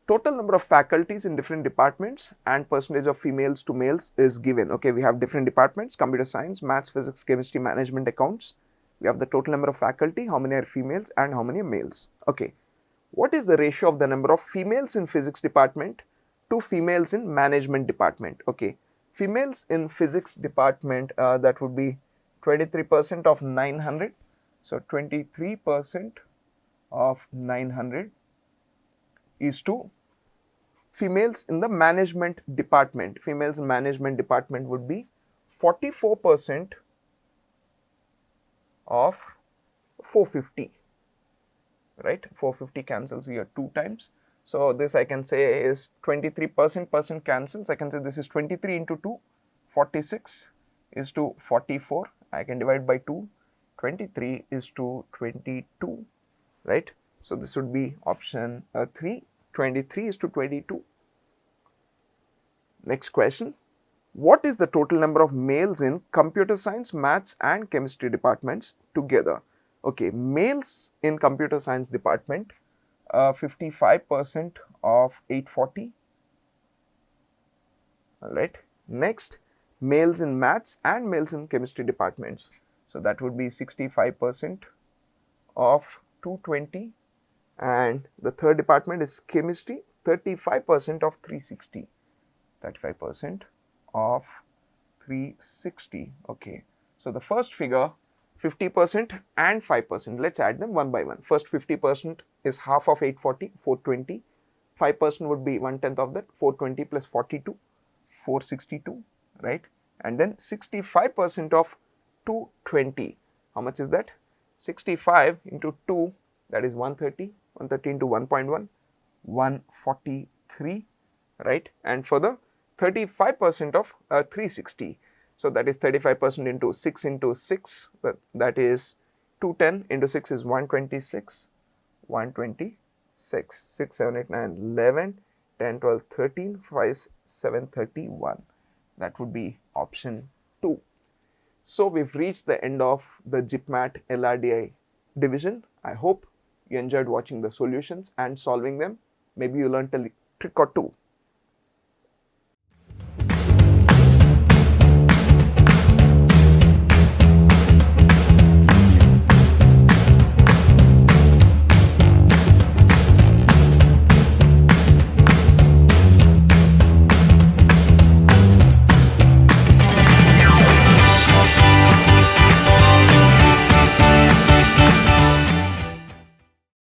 total number of faculties in different departments and percentage of females to males is given. Okay, we have different departments: computer science, maths, physics, chemistry, management, accounts. We have the total number of faculty, how many are females and how many are males. Okay, what is the ratio of the number of females in physics department to females in management department? Okay, females in physics department, that would be 23% of 900. So 23% of 900 is to females in the management department. Females in management department would be 44% of 450, right? 450 cancels here 2 times. So this I can say is 23%, percent cancels. I can say this is 23 into 2, 46 is to 44. I can divide by 2, 23 is to 22, right? So this would be option 3, 23 is to 22. Next question. What is the total number of males in computer science, maths and chemistry departments together? Okay, males in computer science department, 55% of 840. Alright. Next, males in maths and males in chemistry departments. So that would be 65% of 220. And the third department is chemistry, 35% of 360. 35% of 360. Okay, so the first figure, 50% and 5%, let's add them one by one. First 50% is half of 840, 420. 5% would be 1/10 of that, 420 plus 42, 462, right? And then 65% of 220, how much is that? 65 into 2, that is 130, 130 into 1.1, 143, right? And for the 35% of 360, so that is 35% into 6 into 6, that is 210 into 6 is 126, 126, 6, 7, 8, 9, 11, 10, 12, 13, 5, 7, 31. That would be option 2. So we've reached the end of the JIPMAT LRDI division. I hope you enjoyed watching the solutions and solving them. Maybe you learned a trick or two.